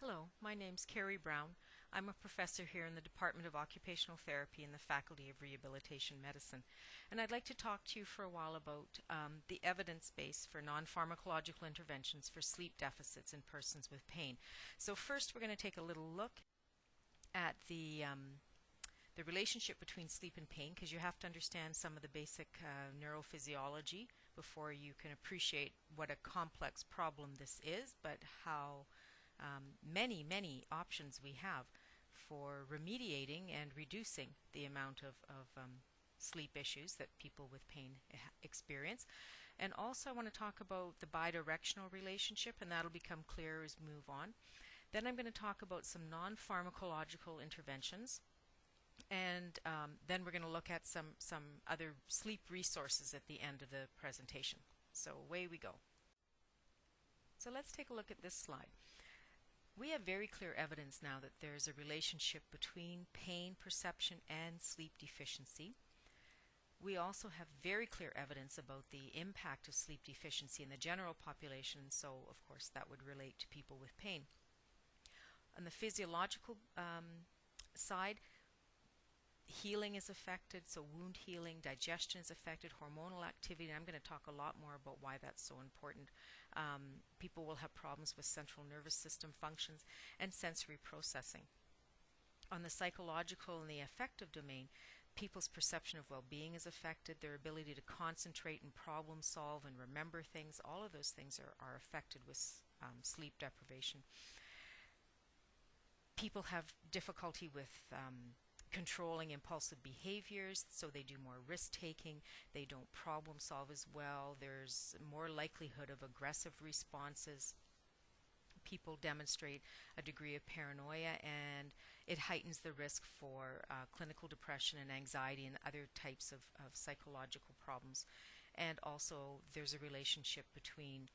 Hello, my name's Carrie Brown. I'm a professor here in the Department of Occupational Therapy in the Faculty of Rehabilitation Medicine. And I'd like to talk to you for a while about the evidence base for non-pharmacological interventions for sleep deficits in persons with pain. So first we're going to take a little look at the relationship between sleep and pain, because you have to understand some of the basic neurophysiology before you can appreciate what a complex problem this is, but how many options we have for remediating and reducing the amount of sleep issues that people with pain experience. And also I want to talk about the bidirectional relationship, and that'll become clearer as we move on. Then I'm going to talk about some non-pharmacological interventions, and then we're going to look at some other sleep resources at the end of the presentation. So away we go. So let's take a look at this slide. We have very clear evidence now that there is a relationship between pain perception and sleep deficiency. We also have very clear evidence about the impact of sleep deficiency in the general population, so of course that would relate to people with pain. On the physiological side, healing is affected, so wound healing, digestion is affected, hormonal activity, and I'm going to talk a lot more about why that's so important. People will have problems with central nervous system functions and sensory processing. On the psychological and the affective domain, people's perception of well-being is affected, their ability to concentrate and problem solve and remember things, all of those things are affected with sleep deprivation. People have difficulty with controlling impulsive behaviors, so they do more risk-taking, they don't problem solve as well, there's more likelihood of aggressive responses. People demonstrate a degree of paranoia, and it heightens the risk for clinical depression and anxiety and other types of psychological problems. And also there's a relationship between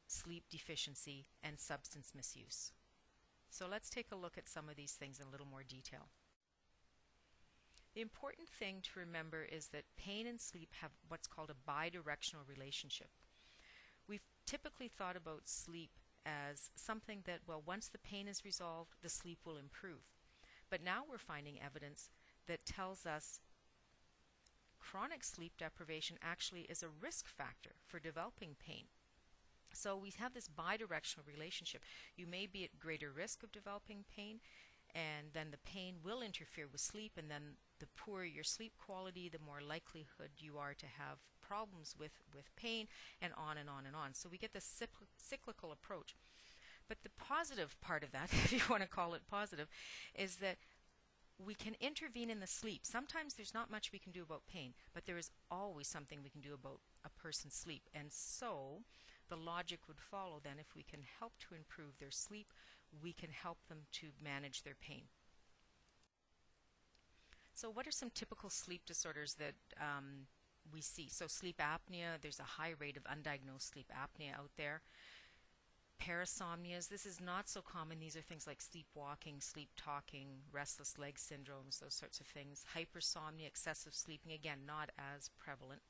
sleep deficiency and substance misuse. So let's take a look at some of these things in a little more detail. The important thing to remember is that pain and sleep have what's called a bidirectional relationship. We've typically thought about sleep as something that, well, once the pain is resolved, the sleep will improve. But now we're finding evidence that tells us chronic sleep deprivation actually is a risk factor for developing pain. So we have this bidirectional relationship. You may be at greater risk of developing pain, and then the pain will interfere with sleep, and then the poorer your sleep quality, the more likelihood you are to have problems with pain, and on and on and on. So we get this cyclical approach. But the positive part of that, if you want to call it positive, is that we can intervene in the sleep. Sometimes there's not much we can do about pain, but there is always something we can do about a person's sleep. And so the logic would follow then, if we can help to improve their sleep, we can help them to manage their pain. So what are some typical sleep disorders that we see? So sleep apnea, there's a high rate of undiagnosed sleep apnea out there. Parasomnias, this is not so common. These are things like sleepwalking, sleep talking, restless leg syndromes, those sorts of things. Hypersomnia, excessive sleeping, again, not as prevalent.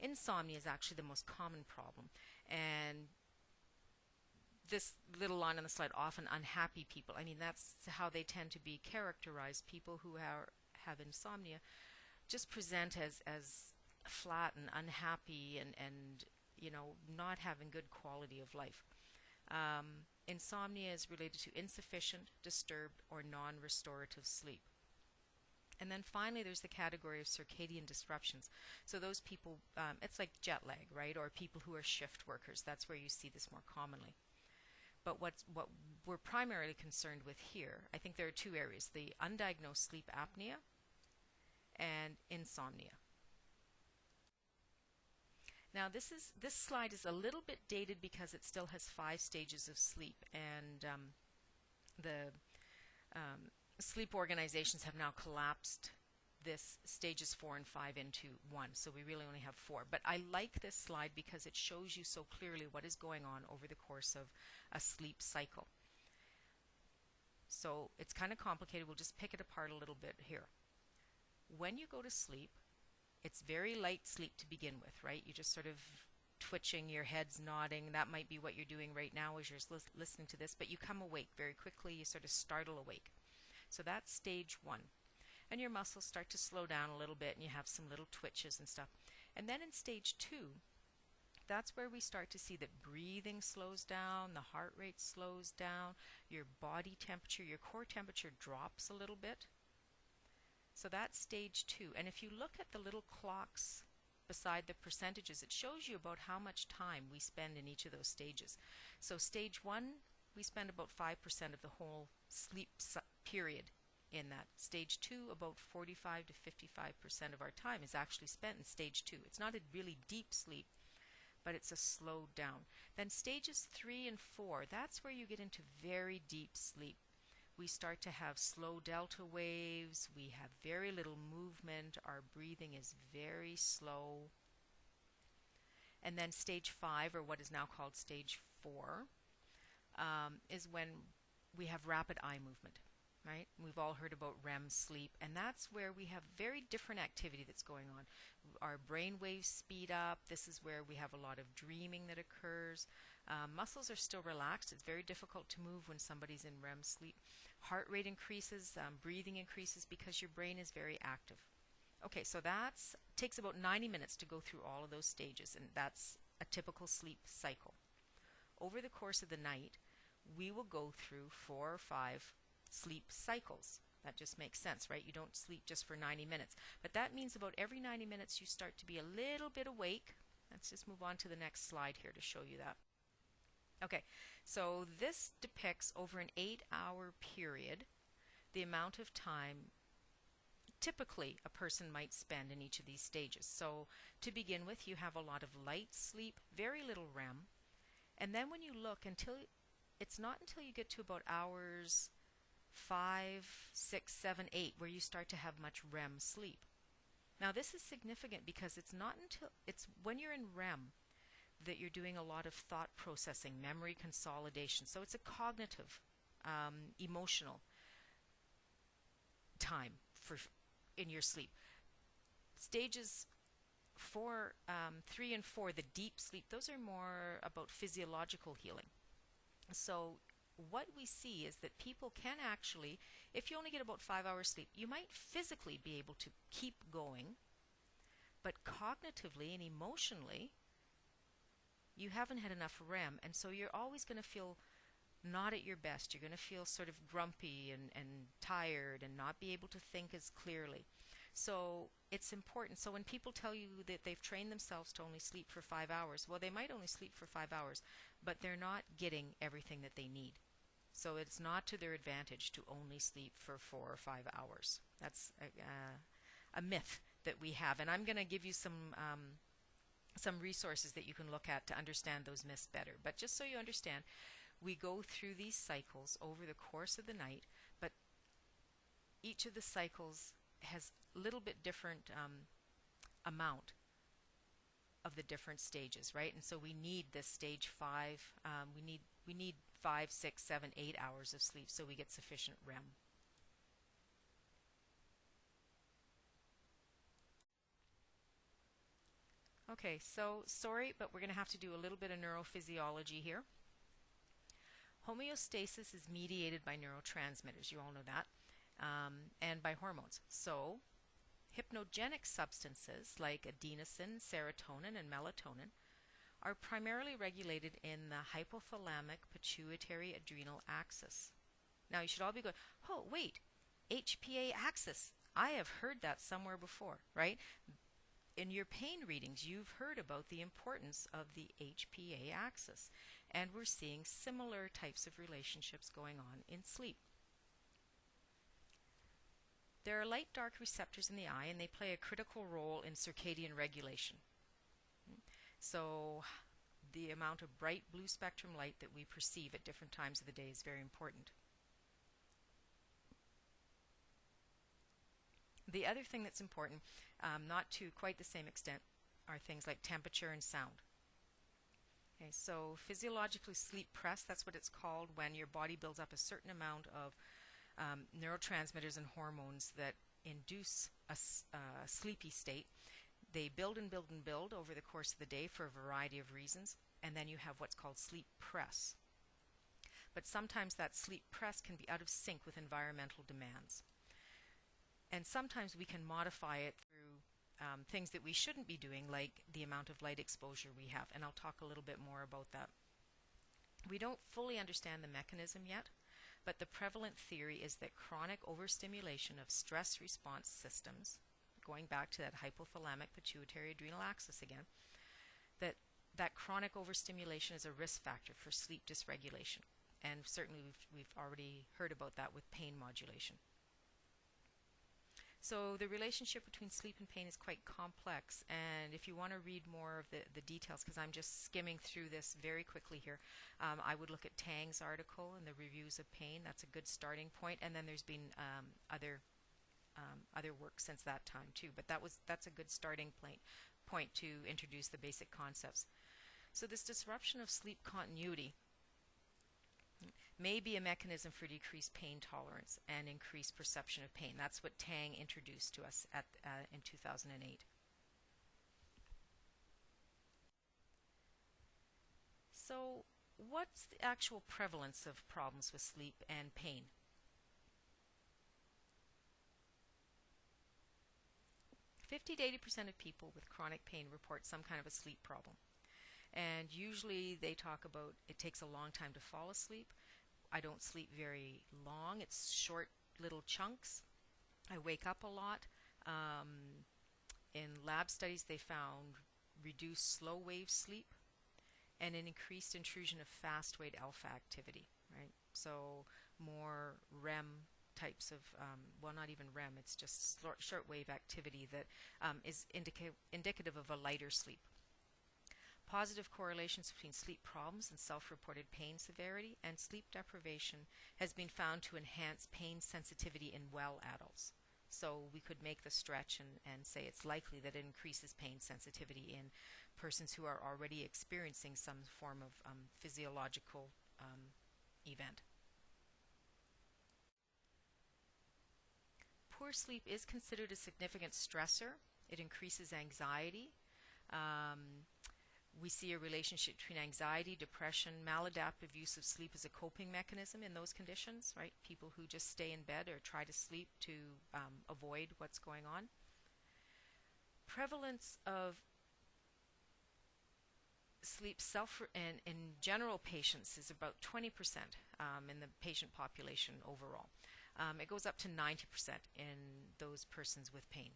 Insomnia is actually the most common problem. And this little line on the slide, often unhappy people, I mean, that's how they tend to be characterized. People who have insomnia just present as flat and unhappy and you know, not having good quality of life. Insomnia is related to insufficient, disturbed, or non-restorative sleep. And then finally, there's the category of circadian disruptions. So those people, it's like jet lag, right? Or people who are shift workers. That's where you see this more commonly. But what we're primarily concerned with here, I think there are two areas: the undiagnosed sleep apnea and insomnia. Now this slide is a little bit dated because it still has 5 stages of sleep, and the sleep organizations have now collapsed this stages 4 and 5 into one, so we really only have 4. But I like this slide because it shows you so clearly what is going on over the course of a sleep cycle. So it's kind of complicated. We'll just pick it apart a little bit here. When you go to sleep, it's very light sleep to begin with, right? You just sort of twitching, your head's nodding. That might be what you're doing right now as you're listening to this, but you come awake very quickly. You sort of startle awake. So that's stage 1. And your muscles start to slow down a little bit, and you have some little twitches and stuff. And then in stage 2, that's where we start to see that breathing slows down, the heart rate slows down, your body temperature, your core temperature drops a little bit. So that's stage 2. And if you look at the little clocks beside the percentages, it shows you about how much time we spend in each of those stages. So stage 1, we spend about 5% of the whole sleep period in that. Stage 2, about 45 to 55% of our time is actually spent in stage 2. It's not a really deep sleep, but it's a slowed down. Then stages 3 and 4, that's where you get into very deep sleep. We start to have slow delta waves, we have very little movement, our breathing is very slow. And then stage 5, or what is now called stage 4, is when we have rapid eye movement, right? We've all heard about REM sleep, and that's where we have very different activity that's going on. Our brain waves speed up. This is where we have a lot of dreaming that occurs. Muscles are still relaxed. It's very difficult to move when somebody's in REM sleep. Heart rate increases, breathing increases because your brain is very active. Okay, so that takes about 90 minutes to go through all of those stages, and that's a typical sleep cycle. Over the course of the night, we will go through 4 or 5 sleep cycles. That just makes sense, right? You don't sleep just for 90 minutes. But that means about every 90 minutes you start to be a little bit awake. Let's just move on to the next slide here to show you that. Okay, so this depicts over an 8-hour period the amount of time typically a person might spend in each of these stages. So to begin with, you have a lot of light sleep, very little REM, and then when you look it's not until you get to about hours 5, 6, 7, 8 where you start to have much REM sleep. Now this is significant because it's when you're in REM that you're doing a lot of thought processing, memory consolidation. So it's a cognitive, emotional time in your sleep. Stages 3 and 4, the deep sleep, those are more about physiological healing. So what we see is that people can actually, if you only get about 5 hours sleep, you might physically be able to keep going, but cognitively and emotionally, you haven't had enough REM, and so you're always going to feel not at your best. You're going to feel sort of grumpy and tired and not be able to think as clearly. So it's important. So when people tell you that they've trained themselves to only sleep for 5 hours, well, they might only sleep for 5 hours, but they're not getting everything that they need. So it's not to their advantage to only sleep for 4 or 5 hours. That's a myth that we have. And I'm going to give you some resources that you can look at to understand those myths better. But just so you understand, we go through these cycles over the course of the night, but each of the cycles has a little bit different amount of the different stages, right? And so we need this stage 5. We need 5, 6, 7, 8 hours of sleep so we get sufficient REM. Okay, so sorry, but we're going to have to do a little bit of neurophysiology here. Homeostasis is mediated by neurotransmitters, you all know that, and by hormones. So hypnogenic substances like adenosine, serotonin, and melatonin are primarily regulated in the hypothalamic pituitary adrenal axis. Now you should all be going, oh wait, HPA axis. I have heard that somewhere before, right? In your pain readings, you've heard about the importance of the HPA axis, and we're seeing similar types of relationships going on in sleep. There are light-dark receptors in the eye, and they play a critical role in circadian regulation. So the amount of bright blue spectrum light that we perceive at different times of the day is very important. The other thing that's important, not to quite the same extent, are things like temperature and sound. Okay, so physiologically sleep press, that's what it's called when your body builds up a certain amount of neurotransmitters and hormones that induce a sleepy state. They build and build and build over the course of the day for a variety of reasons, and then you have what's called sleep press. But sometimes that sleep press can be out of sync with environmental demands. And sometimes we can modify it through things that we shouldn't be doing, like the amount of light exposure we have, and I'll talk a little bit more about that. We don't fully understand the mechanism yet, but the prevalent theory is that chronic overstimulation of stress response systems, going back to that hypothalamic pituitary adrenal axis again, that chronic overstimulation is a risk factor for sleep dysregulation. And certainly we've already heard about that with pain modulation. So the relationship between sleep and pain is quite complex, and if you want to read more of the details, because I'm just skimming through this very quickly here, I would look at Tang's article and the reviews of pain. That's a good starting point, and then there's been other work since that time too, but that's a good starting point to introduce the basic concepts. So this disruption of sleep continuity may be a mechanism for decreased pain tolerance and increased perception of pain. That's what Tang introduced to us in 2008. So what's the actual prevalence of problems with sleep and pain? (50% to 80% of people with chronic pain report some kind of a sleep problem. And usually they talk about it takes a long time to fall asleep. I don't sleep very long. It's short little chunks. I wake up a lot. In lab studies, they found reduced slow wave sleep and an increased intrusion of fast wave alpha activity, right? So more REM types of, well, not even REM, it's just short wave activity that is indicative of a lighter sleep. Positive correlations between sleep problems and self-reported pain severity and sleep deprivation has been found to enhance pain sensitivity in well adults. So we could make the stretch and say it's likely that it increases pain sensitivity in persons who are already experiencing some form of physiological event. Poor sleep is considered a significant stressor. It increases anxiety. We see a relationship between anxiety, depression, maladaptive use of sleep as a coping mechanism in those conditions, right? People who just stay in bed or try to sleep to avoid what's going on. Prevalence of sleep in general patients is about 20% in the patient population overall. It goes up to 90% in those persons with pain.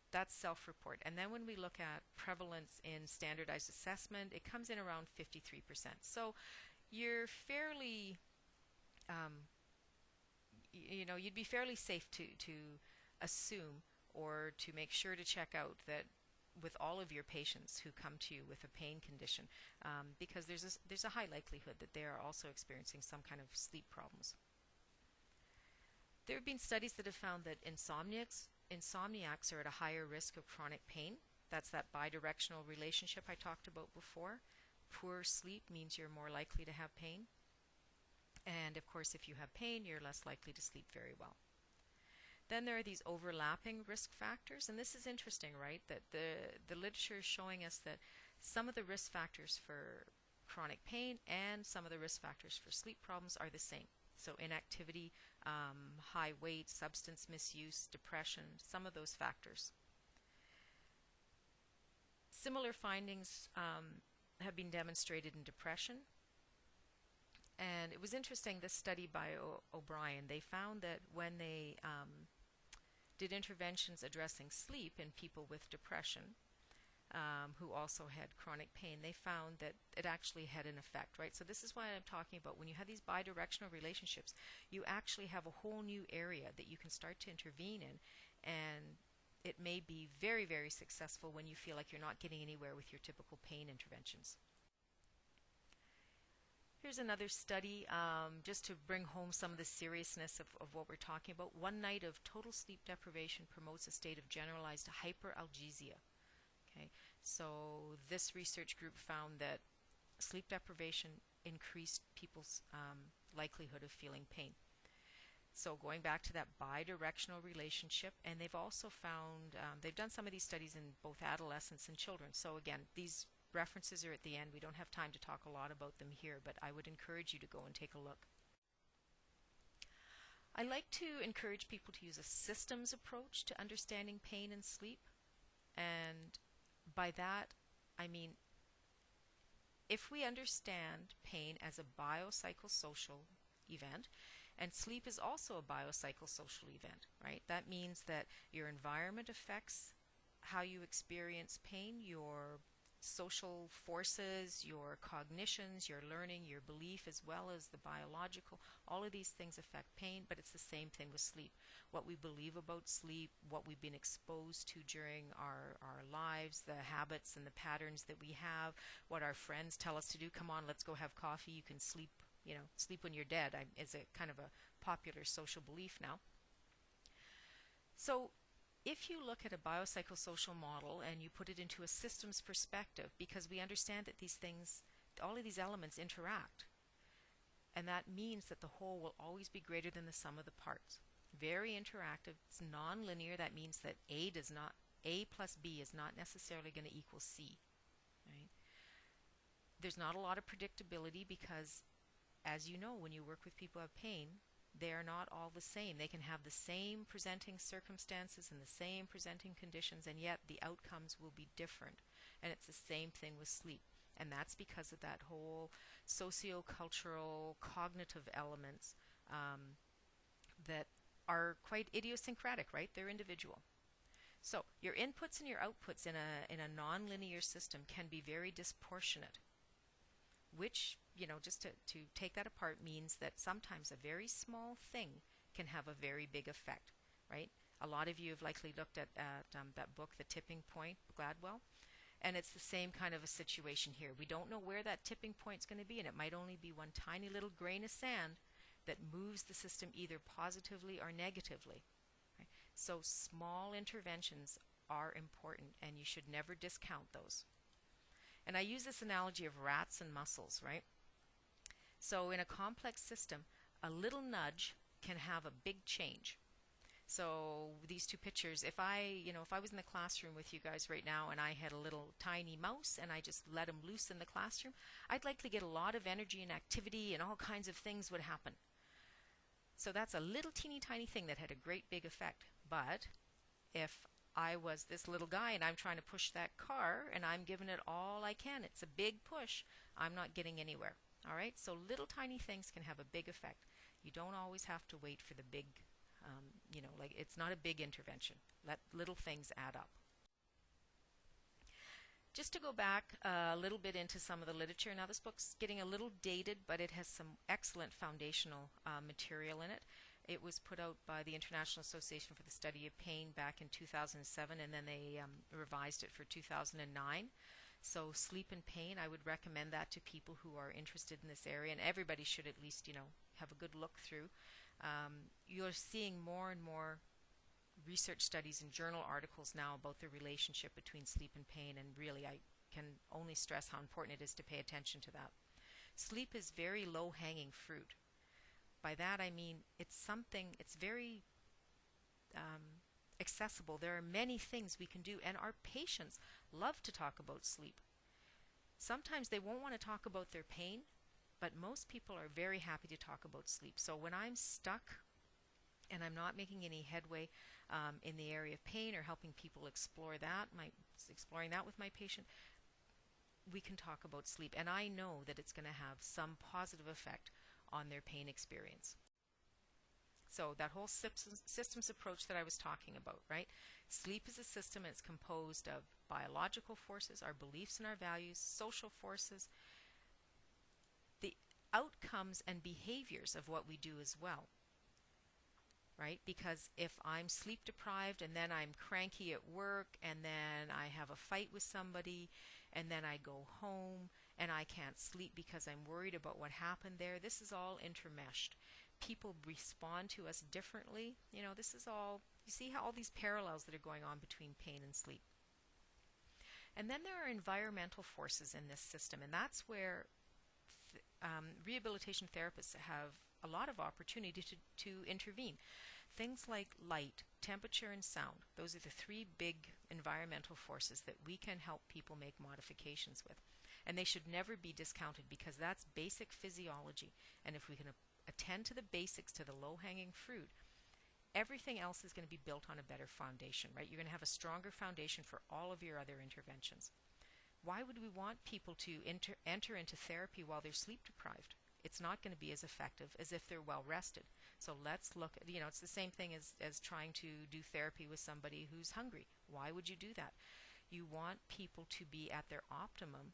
That's self-report. And then when we look at prevalence in standardized assessment, it comes in around 53%. So you're fairly, you'd be fairly safe to assume or to make sure to check out that with all of your patients who come to you with a pain condition, because there's a high likelihood that they are also experiencing some kind of sleep problems. There have been studies that have found that insomniacs are at a higher risk of chronic pain. That's that bidirectional relationship I talked about before. Poor sleep means you're more likely to have pain. And of course, if you have pain, you're less likely to sleep very well. Then there are these overlapping risk factors, and this is interesting, right? That the literature is showing us that some of the risk factors for chronic pain and some of the risk factors for sleep problems are the same. So inactivity, high weight, substance misuse, depression, some of those factors. Similar findings have been demonstrated in depression. And it was interesting, this study by O'Brien, they found that when they did interventions addressing sleep in people with depression, who also had chronic pain, they found that it actually had an effect, right? So this is why I'm talking about when you have these bidirectional relationships, you actually have a whole new area that you can start to intervene in, and it may be very, very successful when you feel like you're not getting anywhere with your typical pain interventions. Here's another study just to bring home some of the seriousness of what we're talking about. 1 night of total sleep deprivation promotes a state of generalized hyperalgesia. Okay, so this research group found that sleep deprivation increased people's likelihood of feeling pain. So going back to that bidirectional relationship, and they've also found, they've done some of these studies in both adolescents and children. So again, these references are at the end. We don't have time to talk a lot about them here, but I would encourage you to go and take a look. I like to encourage people to use a systems approach to understanding pain and sleep. And by that, I mean, if we understand pain as a biopsychosocial event, and sleep is also a biopsychosocial event, right? That means that your environment affects how you experience pain, your social forces, your cognitions, your learning, your belief, as well as the biological. All of these things affect pain, but it's the same thing with sleep. What we believe about sleep, what we've been exposed to during our lives, the habits and the patterns that we have, what our friends tell us to do. Come on, let's go have coffee. You can sleep, sleep when you're dead is a kind of a popular social belief now. So if you look at a biopsychosocial model and you put it into a systems perspective, because we understand that these things, all of these elements interact, and that means that the whole will always be greater than the sum of the parts. Very interactive. It's non-linear. That means that A plus B is not necessarily going to equal C. Right? There's not a lot of predictability because, as you know, when you work with people who have pain, they are not all the same. They can have the same presenting circumstances and the same presenting conditions, and yet the outcomes will be different. And it's the same thing with sleep. And that's because of that whole socio-cultural, cognitive elements that are quite idiosyncratic, right? They're individual. So your inputs and your outputs in a non-linear system can be very disproportionate, which, just to take that apart means that sometimes a very small thing can have a very big effect, right? A lot of you have likely looked at that book, The Tipping Point, Gladwell, and it's the same kind of a situation here. We don't know where that tipping point is going to be, and it might only be one tiny little grain of sand that moves the system either positively or negatively. Right? So small interventions are important, and you should never discount those. And I use this analogy of rats and mussels, right? So in a complex system, a little nudge can have a big change. So these two pictures, if I was in the classroom with you guys right now and I had a little tiny mouse and I just let him loose in the classroom, I'd likely get a lot of energy and activity and all kinds of things would happen. So that's a little teeny tiny thing that had a great big effect. But if I was this little guy and I'm trying to push that car and I'm giving it all I can, it's a big push, I'm not getting anywhere. All right, so little tiny things can have a big effect. You don't always have to wait for the big, it's not a big intervention. Let little things add up. Just to go back a little bit into some of the literature. Now this book's getting a little dated, but it has some excellent foundational material in it. It was put out by the International Association for the Study of Pain back in 2007, and then they revised it for 2009. So Sleep and Pain, I would recommend that to people who are interested in this area, and everybody should at least, have a good look through. You're seeing more and more research studies and journal articles now about the relationship between sleep and pain, and really I can only stress how important it is to pay attention to that. Sleep is very low-hanging fruit. By that I mean it's very accessible. There are many things we can do, and our patients love to talk about sleep. Sometimes they won't want to talk about their pain, but most people are very happy to talk about sleep. So when I'm stuck and I'm not making any headway in the area of pain or helping people exploring that with my patient, we can talk about sleep, and I know that it's going to have some positive effect on their pain experience. So that whole systems approach that I was talking about, right? Sleep is a system, and it's composed of biological forces, our beliefs and our values, social forces, the outcomes and behaviors of what we do as well, right? Because if I'm sleep deprived and then I'm cranky at work and then I have a fight with somebody and then I go home and I can't sleep because I'm worried about what happened there, this is all intermeshed. People respond to us differently. This is all, you see how all these parallels that are going on between pain and sleep. And then there are environmental forces in this system, and that's where rehabilitation therapists have a lot of opportunity to intervene. Things like light, temperature, and sound. Those are the three big environmental forces that we can help people make modifications with. And they should never be discounted because that's basic physiology. And if we can attend to the basics, to the low-hanging fruit, everything else is going to be built on a better foundation, right? You're going to have a stronger foundation for all of your other interventions. Why would we want people to enter into therapy while they're sleep deprived? It's not going to be as effective as if they're well rested. So let's look at, it's the same thing as trying to do therapy with somebody who's hungry. Why would you do that? You want people to be at their optimum,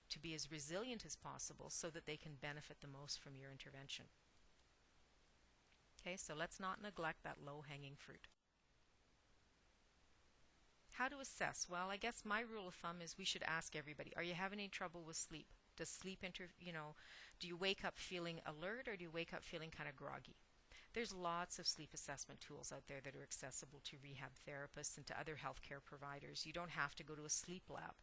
to be as resilient as possible so that they can benefit the most from your intervention. Okay, so let's not neglect that low-hanging fruit. How to assess? Well, I guess my rule of thumb is we should ask everybody, are you having any trouble with sleep? Does sleep do you wake up feeling alert or do you wake up feeling kind of groggy? There's lots of sleep assessment tools out there that are accessible to rehab therapists and to other healthcare providers. You don't have to go to a sleep lab.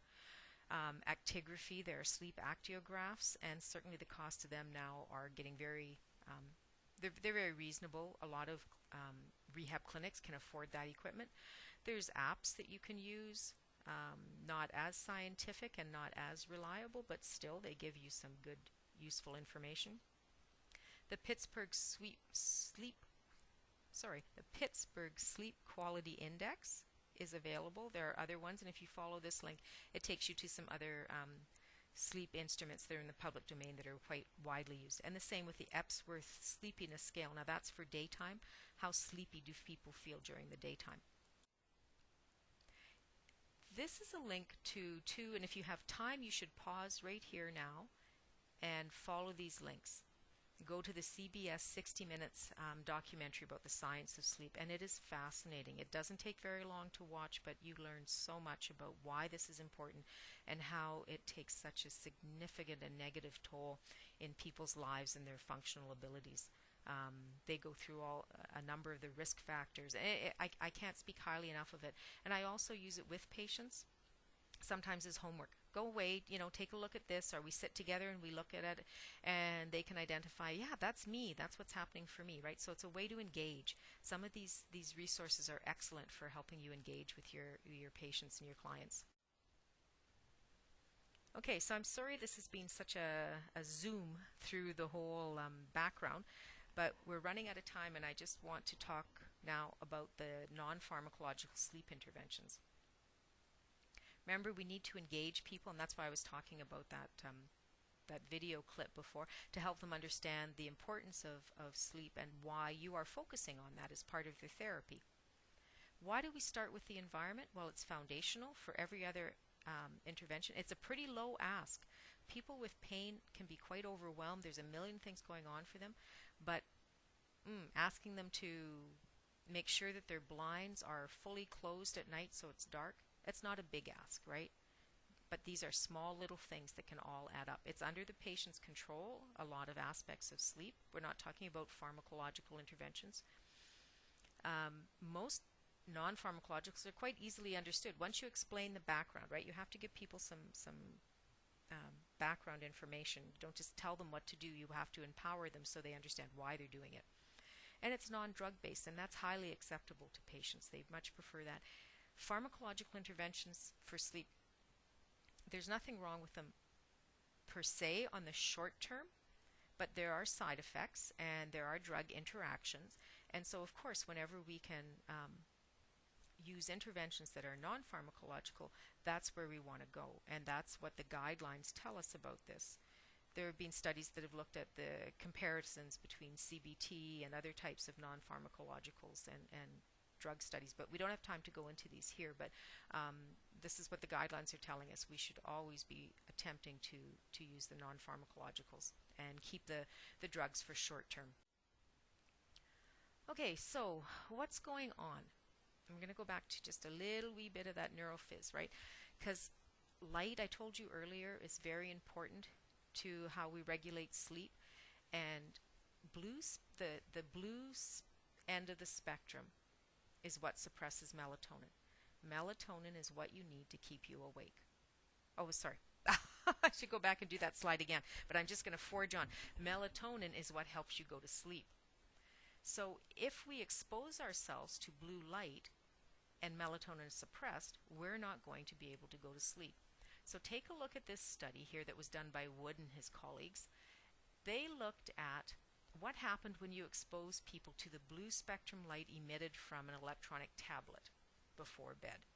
Actigraphy, there are sleep actiographs, and certainly the cost of them now are getting they're very reasonable. A lot of rehab clinics can afford that equipment. There's apps that you can use, not as scientific and not as reliable, but still they give you some good, useful information. The Pittsburgh Sleep Quality Index is available. There are other ones, and if you follow this link, it takes you to some other sleep instruments that are in the public domain that are quite widely used. And the same with the Epworth Sleepiness Scale. Now that's for daytime. How sleepy do people feel during the daytime? This is a link to and if you have time, you should pause right here now and follow these links. Go to the CBS 60 Minutes documentary about the science of sleep, and it is fascinating. It doesn't take very long to watch, but you learn so much about why this is important and how it takes such a significant and negative toll in people's lives and their functional abilities. They go through a number of the risk factors. I can't speak highly enough of it. And I also use it with patients, sometimes as homework. Go away, take a look at this, or we sit together and we look at it, and they can identify, yeah, that's me, that's what's happening for me, right? So it's a way to engage. Some of these resources are excellent for helping you engage with your patients and your clients. Okay, so I'm sorry this has been such a zoom through the whole background, but we're running out of time, and I just want to talk now about the non-pharmacological sleep interventions. Remember, we need to engage people, and that's why I was talking about that video clip before, to help them understand the importance of sleep and why you are focusing on that as part of your therapy. Why do we start with the environment? Well, it's foundational for every other intervention. It's a pretty low ask. People with pain can be quite overwhelmed. There's a million things going on for them, but asking them to make sure that their blinds are fully closed at night so it's dark, it's not a big ask, right? But these are small little things that can all add up. It's under the patient's control, a lot of aspects of sleep. We're not talking about pharmacological interventions. Most non-pharmacologicals are quite easily understood. Once you explain the background, right, you have to give people some background information. You don't just tell them what to do. You have to empower them so they understand why they're doing it. And it's non-drug based, and that's highly acceptable to patients. They much prefer that. Pharmacological interventions for sleep, there's nothing wrong with them per se on the short term, but there are side effects and there are drug interactions. And so, of course, whenever we can use interventions that are non-pharmacological, that's where we want to go. And that's what the guidelines tell us about this. There have been studies that have looked at the comparisons between CBT and other types of non-pharmacologicals and drug studies, but we don't have time to go into these here. But this is what the guidelines are telling us. We should always be attempting to use the non-pharmacologicals and keep the drugs for short term. Okay, so what's going on? I'm going to go back to just a little wee bit of that neurophys, right? Because light, I told you earlier, is very important to how we regulate sleep. And the blue end of the spectrum is what suppresses melatonin. Melatonin is what you need to keep you awake. Oh, sorry. I should go back and do that slide again, but I'm just going to forge on. Melatonin is what helps you go to sleep. So if we expose ourselves to blue light and melatonin is suppressed, we're not going to be able to go to sleep. So take a look at this study here that was done by Wood and his colleagues. They looked at what happened when you expose people to the blue spectrum light emitted from an electronic tablet before bed.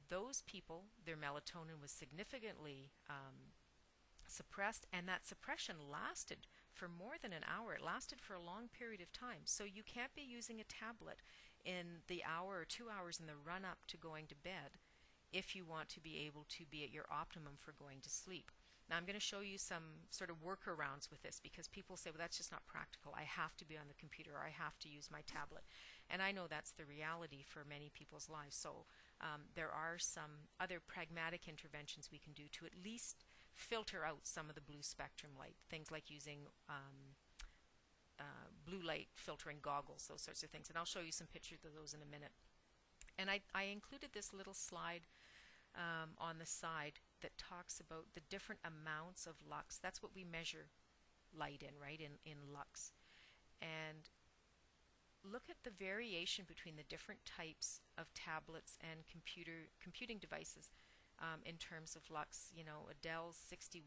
Those people, their melatonin was significantly suppressed, and that suppression lasted for more than an hour. It lasted for a long period of time. So you can't be using a tablet in the hour or 2 hours in the run-up to going to bed if you want to be able to be at your optimum for going to sleep. Now I'm going to show you some sort of workarounds with this, because people say, well, that's just not practical. I have to be on the computer, or I have to use my tablet. And I know that's the reality for many people's lives. So there are some other pragmatic interventions we can do to at least filter out some of the blue spectrum light. Things like using blue light filtering goggles, those sorts of things. And I'll show you some pictures of those in a minute. And I included this little slide on the side that talks about the different amounts of lux. That's what we measure light in, right, in lux. And look at the variation between the different types of tablets and computing devices in terms of lux. You know, Dell's 61%.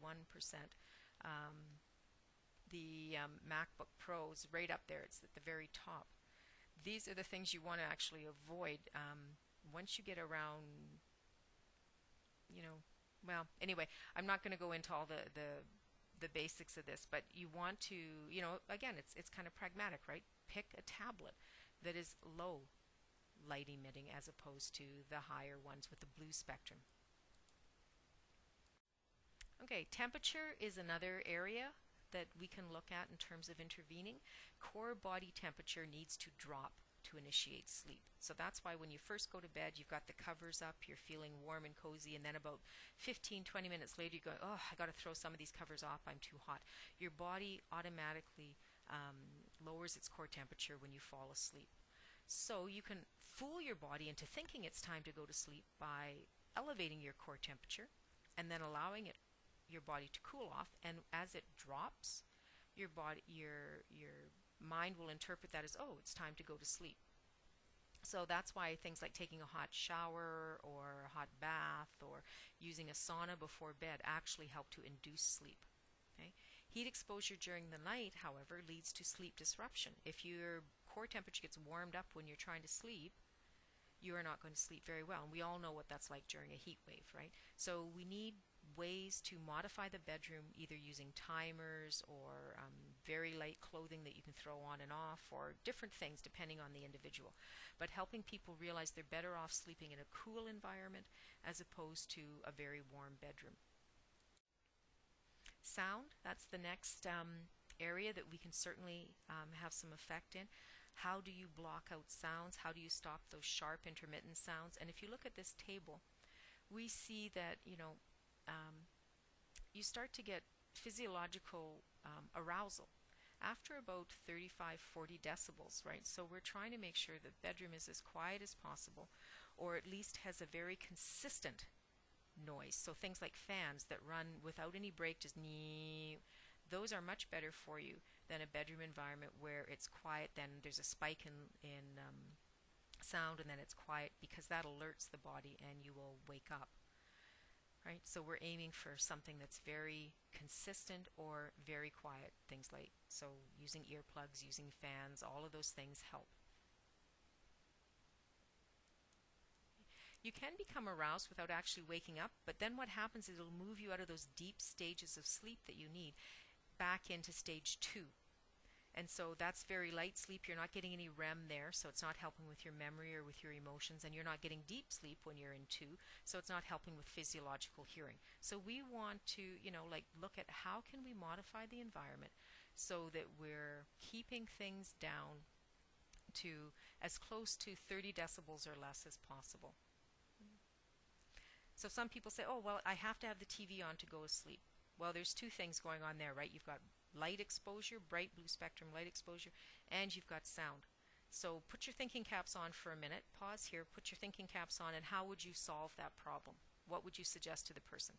The MacBook Pro's right up there. It's at the very top. These are the things you want to actually avoid once you get around, you know, well, anyway, I'm not going to go into all the basics of this, but you want to, you know, again, it's kind of pragmatic, right? Pick a tablet that is low light emitting as opposed to the higher ones with the blue spectrum. Okay, temperature is another area that we can look at in terms of intervening. Core body temperature needs to drop to initiate sleep. So that's why when you first go to bed, you've got the covers up, you're feeling warm and cozy, and then about 15-20 minutes later you go, oh, I got to throw some of these covers off, I'm too hot. Your body automatically lowers its core temperature when you fall asleep. So you can fool your body into thinking it's time to go to sleep by elevating your core temperature and then allowing your body to cool off, and as it drops, your mind will interpret that as, oh, it's time to go to sleep. So that's why things like taking a hot shower or a hot bath or using a sauna before bed actually help to induce sleep. Okay? Heat exposure during the night, however, leads to sleep disruption. If your core temperature gets warmed up when you're trying to sleep, you are not going to sleep very well. And we all know what that's like during a heat wave, right? So we need ways to modify the bedroom, either using timers or very light clothing that you can throw on and off, or different things depending on the individual. But helping people realize they're better off sleeping in a cool environment as opposed to a very warm bedroom. Sound, that's the next area that we can certainly have some effect in. How do you block out sounds? How do you stop those sharp intermittent sounds? And if you look at this table, we see that, you know, you start to get physiological arousal after about 35-40 decibels, right? So we're trying to make sure the bedroom is as quiet as possible, or at least has a very consistent noise. So things like fans that run without any break, just those are much better for you than a bedroom environment where it's quiet, then there's a spike in sound, and then it's quiet, because that alerts the body and you will wake up. Right? So we're aiming for something that's very consistent or very quiet. Things like, so using earplugs, using fans, all of those things help. You can become aroused without actually waking up, but then what happens is it'll move you out of those deep stages of sleep that you need back into stage 2. And so that's very light sleep. You're not getting any REM there, so it's not helping with your memory or with your emotions, and you're not getting deep sleep when you're in 2, so it's not helping with physiological hearing. So we want to, you know, like look at how can we modify the environment so that we're keeping things down to as close to 30 decibels or less as possible. So some people say, oh, well, I have to have the TV on to go to sleep. Well, there's two things going on there, right? You've got light exposure, bright blue spectrum light exposure, and you've got sound. So put your thinking caps on for a minute, pause here, put your thinking caps on, and how would you solve that problem? what would you suggest to the person?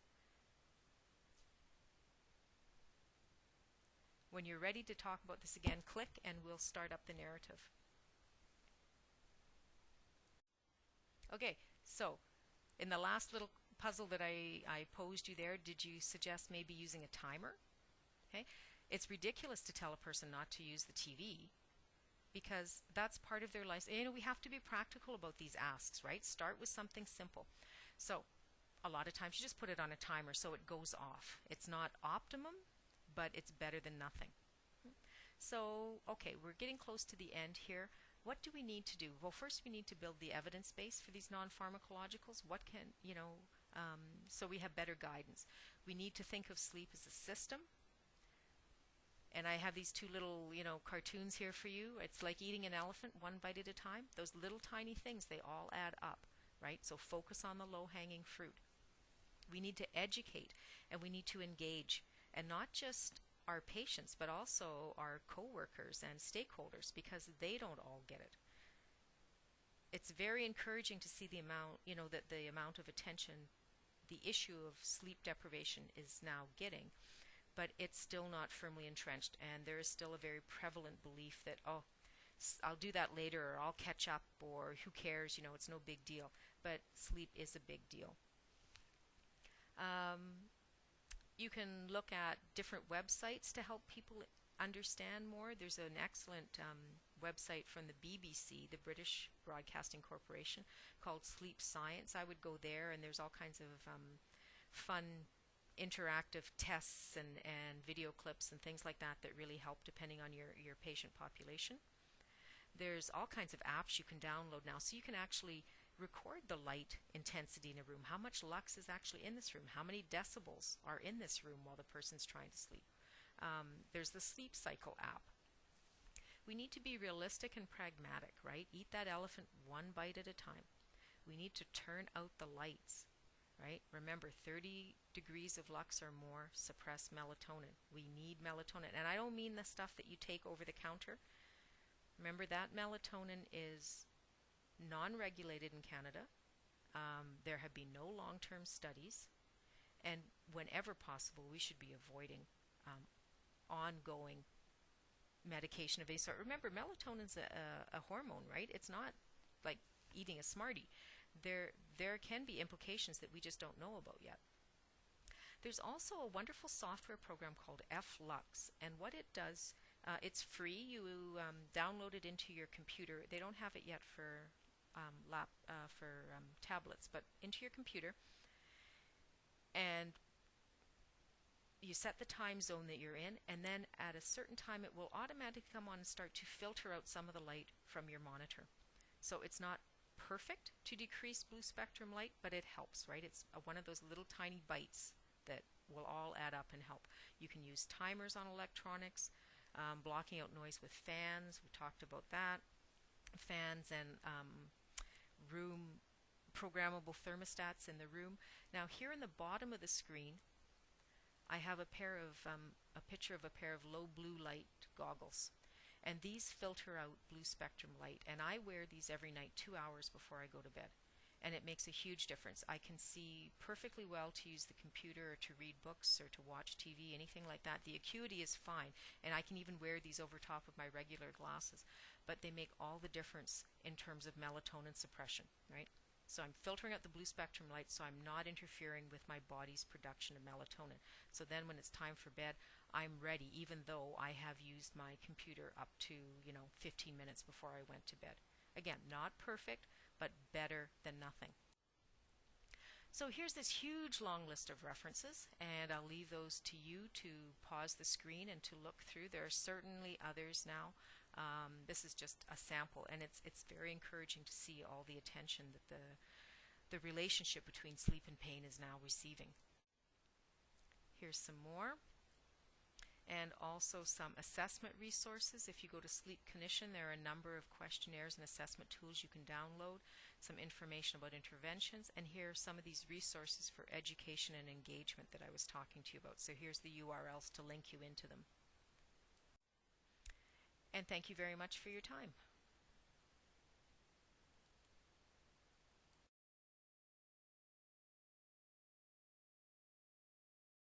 When you're ready to talk about this again, click and we'll start up the narrative. Okay, so in the last little puzzle that I posed you there, did you suggest maybe using a timer? Okay, it's ridiculous to tell a person not to use the TV because that's part of their life. You know, we have to be practical about these asks, right? Start with something simple. So a lot of times you just put it on a timer so it goes off. It's not optimum, but it's better than nothing. So, okay, we're getting close to the end here. What do we need to do? Well, first we need to build the evidence base for these non-pharmacologicals. What can, so we have better guidance. We need to think of sleep as a system. And I have these two little, cartoons here for you. It's like eating an elephant one bite at a time. Those little tiny things, they all add up, right? So focus on the low-hanging fruit. We need to educate and we need to engage, and not just our patients, but also our coworkers and stakeholders, because they don't all get it. It's very encouraging to see the amount, that the amount of attention the issue of sleep deprivation is now getting, but it's still not firmly entrenched, and there is still a very prevalent belief that, oh, I'll do that later, or I'll catch up, or who cares, it's no big deal. But sleep is a big deal. You can look at different websites to help people understand more. There's an excellent website from the BBC, the British Broadcasting Corporation, called Sleep Science. I would go there, and there's all kinds of fun interactive tests and video clips and things like that that really help depending on your patient population. There's all kinds of apps you can download now, so you can actually record the light intensity in a room. How much lux is actually in this room? How many decibels are in this room while the person's trying to sleep? There's the Sleep Cycle app. We need to be realistic and pragmatic, right? Eat that elephant one bite at a time. We need to turn out the lights, right? Remember, 30 degrees of lux or more suppress melatonin. We need melatonin. And I don't mean the stuff that you take over the counter. Remember, that melatonin is non-regulated in Canada. There have been no long-term studies, and whenever possible we should be avoiding ongoing medication of any sort. Remember, melatonin's a hormone, right? It's not like eating a Smartie. There can be implications that we just don't know about yet. There's also a wonderful software program called F-Lux, and what it does, it's free. You download it into your computer. They don't have it yet for tablets, but into your computer, and you set the time zone that you're in, and then at a certain time it will automatically come on and start to filter out some of the light from your monitor. So it's not perfect to decrease blue spectrum light, but it helps, right? It's one of those little tiny bites that will all add up and help. You can use timers on electronics, blocking out noise with fans. We talked about that. Fans and room programmable thermostats in the room. Now here in the bottom of the screen I have a picture of a pair of low blue light goggles, and these filter out blue spectrum light, and I wear these every night 2 hours before I go to bed, and it makes a huge difference. I can see perfectly well to use the computer or to read books or to watch TV, anything like that. The acuity is fine, and I can even wear these over top of my regular glasses, but they make all the difference in terms of melatonin suppression, right? So I'm filtering out the blue spectrum light, so I'm not interfering with my body's production of melatonin. So then when it's time for bed, I'm ready, even though I have used my computer up to 15 minutes before I went to bed. Again, not perfect, but better than nothing. So here's this huge long list of references, and I'll leave those to you to pause the screen and to look through. There are certainly others now. This is just a sample, and it's very encouraging to see all the attention that the relationship between sleep and pain is now receiving. Here's some more, and also some assessment resources. If you go to Sleep Clinician, there are a number of questionnaires and assessment tools you can download, some information about interventions, and here are some of these resources for education and engagement that I was talking to you about. So here's the URLs to link you into them. And thank you very much for your time.